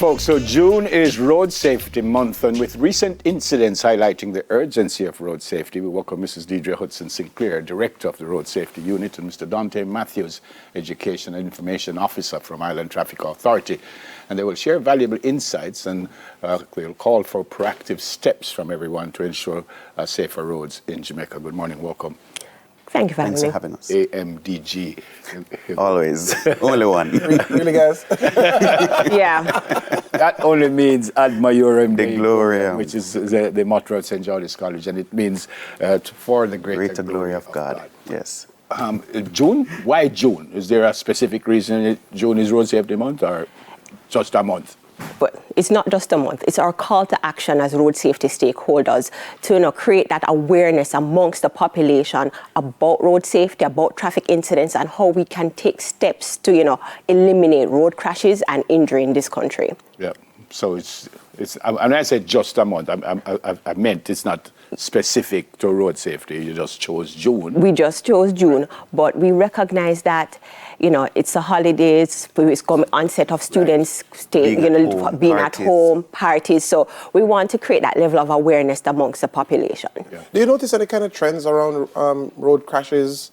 folks. So June is Road Safety Month, and with recent incidents highlighting the urgency of road safety, we welcome Mrs. Deidre Hudson Sinclair, Director of the Road Safety Unit, and Mr. Dante Matthews, Education and Information Officer from Island Traffic Authority. And they will share valuable insights, and they'll call for proactive steps from everyone to ensure safer roads in Jamaica. Good morning, welcome. Thank you for Thanks for having us. AMDG. Always. Only one. Really, guys? Yeah. That only means ad majorem The Dei, glory, which is the motto of St. George's College, and it means for the greater glory of God. Yes. June? Why June? Is there a specific reason June is Road Safety Month, or just a month? But it's not just a month. It's our call to action as road safety stakeholders to create that awareness amongst the population about road safety, about traffic incidents, and how we can take steps to eliminate road crashes and injury in this country. Yeah. So it's. When I said just a month, I meant it's not specific to road safety. You just chose June. We just chose June, but we recognize that it's the holidays, it's coming onset of students being at home, parties. So we want to create that level of awareness amongst the population. Yeah. Do you notice any kind of trends around road crashes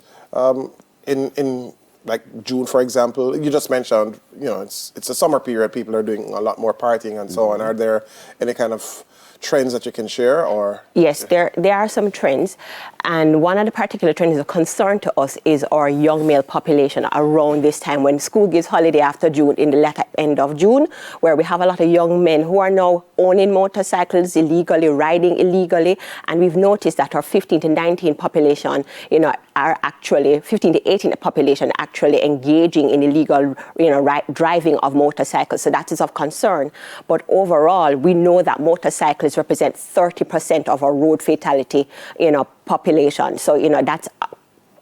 in like June, for example? You just mentioned, it's a summer period. People are doing a lot more partying and so on. Are there any kind of trends that you can share, or? Yes, there are some trends, and one of the particular trends of concern to us is our young male population around this time when school gives holiday after June, in the latter end of June, where we have a lot of young men who are now owning motorcycles illegally, riding illegally, and we've noticed that our 15 to 19 population, are actually 15 to 18 population actually engaging in illegal, driving of motorcycles. So that is of concern. But overall, we know that motorcycles represent 30% of our road fatality, population. So, that's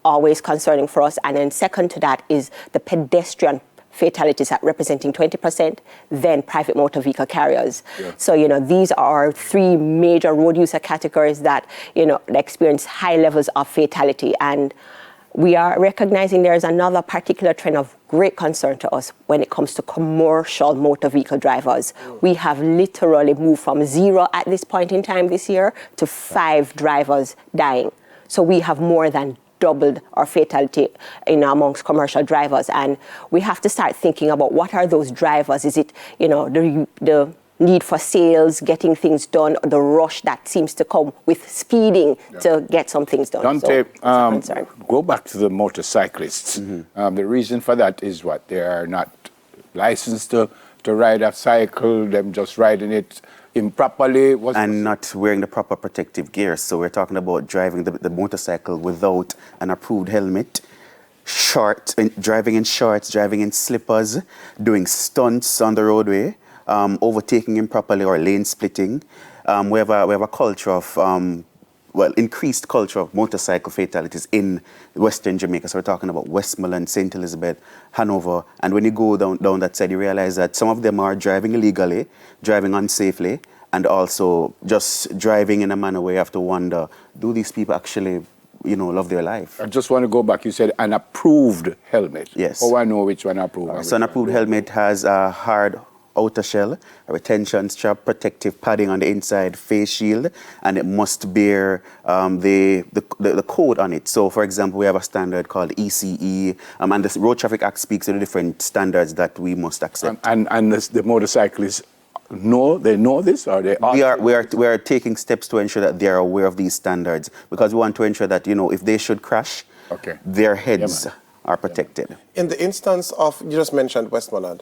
always concerning for us. And then second to that is the pedestrian fatalities at representing 20%, then private motor vehicle carriers. Yeah. So, these are three major road user categories that, experience high levels of fatality. And we are recognizing there is another particular trend of great concern to us when it comes to commercial motor vehicle drivers. We have literally moved from 0 at this point in time this year to 5 drivers dying. So we have more than doubled our fatality amongst commercial drivers, and we have to start thinking about what are those drivers. Is it the need for sales, getting things done, the rush that seems to come with speeding to get some things done? Dante, go back to the motorcyclists. The reason for that is what? They are not licensed to ride a cycle, them just riding it improperly. And not wearing the proper protective gear. So we're talking about driving the motorcycle without an approved helmet, driving in shorts, driving in slippers, doing stunts on the roadway, overtaking improperly or lane splitting. We have a culture of increased culture of motorcycle fatalities in Western Jamaica. So we're talking about Westmoreland, St. Elizabeth, Hanover. And when you go down that side, you realize that some of them are driving illegally, driving unsafely, and also just driving in a manner where you have to wonder, do these people actually, love their life? I just want to go back. You said an approved helmet. Yes. How I know which one approved? So an approved helmet has a hard outer shell, a retention strap, protective padding on the inside, face shield, and it must bear the code on it. So, for example, we have a standard called ECE, and the Road Traffic Act speaks to the different standards that we must accept. And the motorcyclists know this, or they are? We are taking steps to ensure that they are aware of these standards, because we want to ensure that if they should crash, their heads are protected. In the instance of, you just mentioned Westmoreland,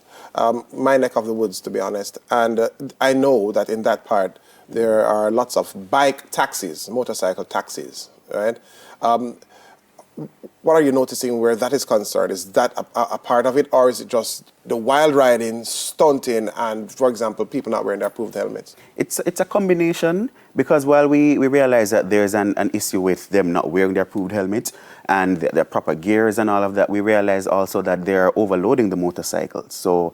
my neck of the woods, to be honest, and I know that in that part there are lots of bike taxis, motorcycle taxis, right? What are you noticing where that is concerned? Is that a part of it, or is it just the wild riding, stunting, and, for example, people not wearing their approved helmets? It's a combination, because while we realize that there's an issue with them not wearing their approved helmets and their proper gears and all of that, we realize also that they're overloading the motorcycles. So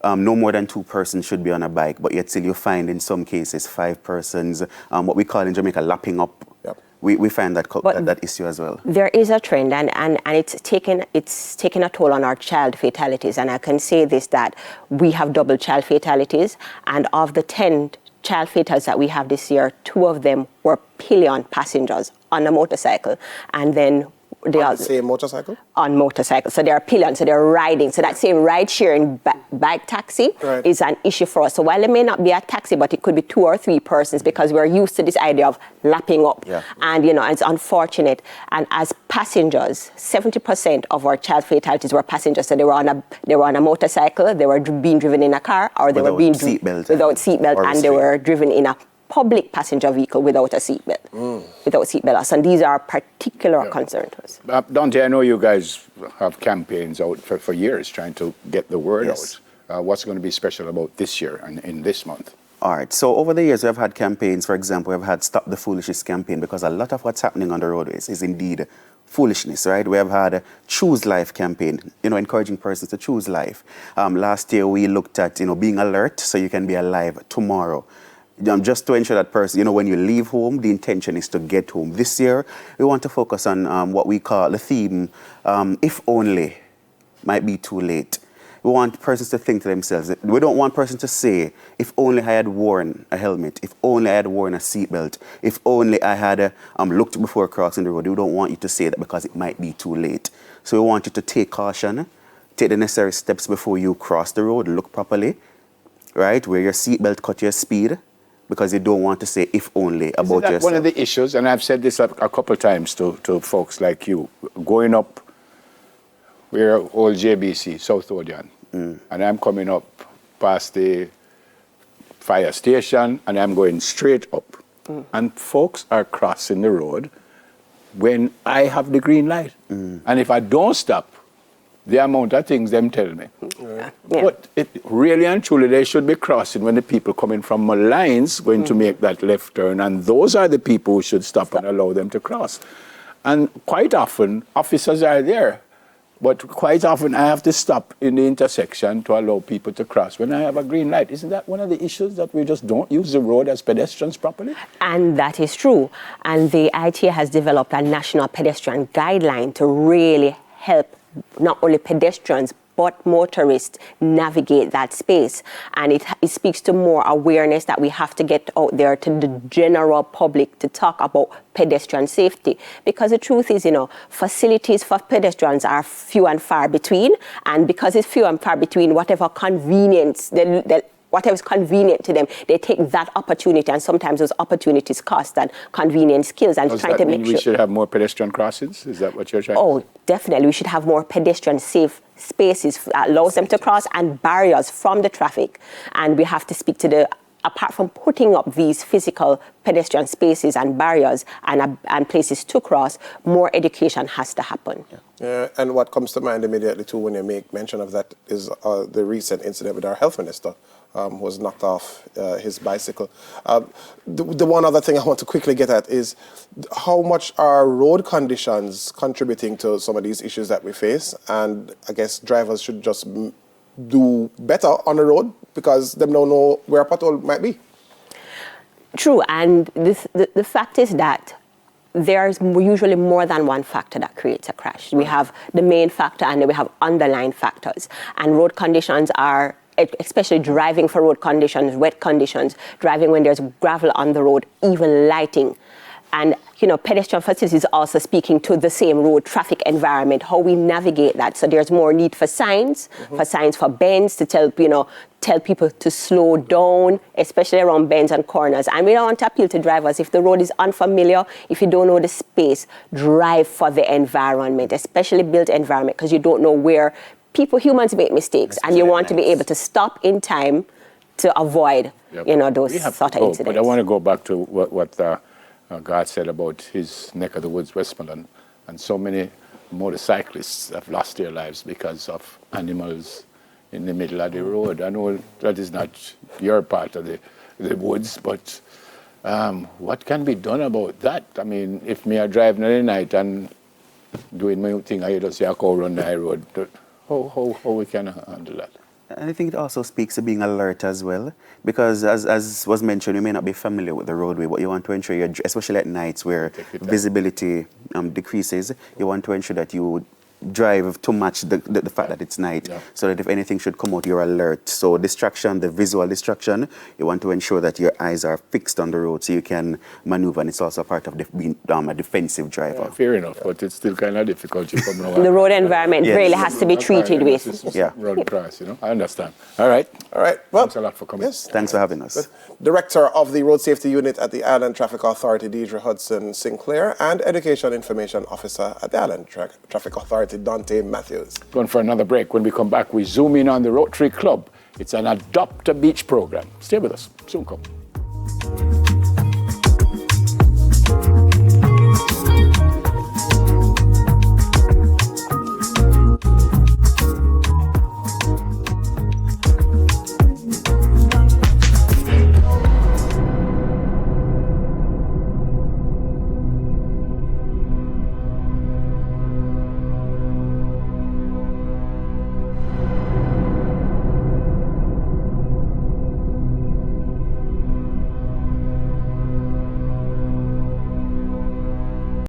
no more than 2 persons should be on a bike, but yet still you find in some cases 5 persons, what we call in Jamaica lapping up. Yep. we find that issue as well. There is a trend, and it's taken a toll on our child fatalities. And I can say this, that we have double child fatalities, and of the 10 child fatalities that we have this year, 2 of them were pillion passengers on a motorcycle, and then On the same motorcycle? On motorcycles. So they are pillion, so they're riding. So that same ride-sharing bike taxi is an issue for us. So while it may not be a taxi, but it could be 2 or 3 persons, because we're used to this idea of lapping up. Yeah. And, it's unfortunate. And as passengers, 70% of our child fatalities were passengers. So they were on a motorcycle, they were being driven in a car, or they were being without seatbelt, and they were driven in a public passenger vehicle without a seatbelt, without seatbelt. And these are particular concern to us. Dante, I know you guys have campaigns out for years trying to get the word out. What's going to be special about this year and in this month? All right, so over the years, we've had campaigns. For example, we've had Stop the Foolishness campaign, because a lot of what's happening on the roadways is indeed foolishness, right? We have had a Choose Life campaign, encouraging persons to choose life. Last year, we looked at, being alert so you can be alive tomorrow. Just to ensure that person, when you leave home, the intention is to get home. This year, we want to focus on what we call the theme, if only might be too late. We want persons to think to themselves. We don't want persons to say, if only I had worn a helmet, if only I had worn a seatbelt, if only I had looked before crossing the road. We don't want you to say that, because it might be too late. So we want you to take caution, take the necessary steps before you cross the road, look properly, right? Wear your seatbelt, cut your speed, because you don't want to say if only about yourself. One of the issues, and I've said this a couple of times to folks like you, going up, we're old JBC, South Odeon, and I'm coming up past the fire station, and I'm going straight up. And folks are crossing the road when I have the green light. And if I don't stop, the amount of things them tell me. But it really and truly, they should be crossing when the people coming from lines going to make that left turn, and those are the people who should stop and allow them to cross. And quite often, officers are there, but quite often I have to stop in the intersection to allow people to cross when I have a green light. Isn't that one of the issues, that we just don't use the road as pedestrians properly? And that is true. And the ITA has developed a national pedestrian guideline to really help not only pedestrians but motorists navigate that space. And it speaks to more awareness that we have to get out there to the general public to talk about pedestrian safety. Because the truth is, facilities for pedestrians are few and far between. And because it's few and far between, whatever convenience whatever's convenient to them, they take that opportunity, and sometimes those opportunities cost and convenience kills. And trying to make sure we should have more pedestrian crossings? Is that what you're trying to say? Definitely. We should have more pedestrian safe spaces that allows them to cross, and barriers from the traffic. And we have to speak to apart from putting up these physical pedestrian spaces and barriers and places to cross, more education has to happen. Yeah, and what comes to mind immediately too when you make mention of that is the recent incident with our health minister, who was knocked off his bicycle. The one other thing I want to quickly get at is how much are road conditions contributing to some of these issues that we face? And I guess drivers should just do better on the road, because they don't know where a pothole might be. True, and the fact is that there's usually more than one factor that creates a crash. We have the main factor, and then we have underlying factors. And road conditions are, especially driving for road conditions, wet conditions, driving when there's gravel on the road, even lighting. And, pedestrian facilities is also speaking to the same road traffic environment, how we navigate that. So there's more need for signs, for bends to tell people to slow down, especially around bends and corners. And we don't want to appeal to drivers. If the road is unfamiliar, if you don't know the space, drive for the environment, especially built environment, because you don't know where humans make mistakes, and you want to be able to stop in time to avoid, those sort of incidents. But I want to go back to what God said about his neck of the woods, Westmoreland, and so many motorcyclists have lost their lives because of animals in the middle of the road. I know that is not your part of the woods, but what can be done about that? I mean, if me are driving at night and doing my own thing, I just say I go run the high road. How we can handle that? And I think it also speaks to being alert as well, because as was mentioned, you may not be familiar with the roadway, but you want to ensure, especially at nights where visibility decreases, you want to ensure that you drive to match the fact that it's night, so that if anything should come out, you're alert. So distraction, the visual distraction, you want to ensure that your eyes are fixed on the road so you can maneuver, and it's also part of being a defensive driver. Fair enough, but it's still kind of difficult. The road environment really has to be treated with. Road cross, I understand. All right. Well, thanks a lot for coming. Yes. Thanks for having us. Director of the Road Safety Unit at the Island Traffic Authority, Deidre Hudson Sinclair, and Education Information Officer at the Island Traffic Authority, Dante Matthews. Going for another break. When we come back, we zoom in on the Rotary Club. It's an Adopt a Beach program. Stay with us. Soon come.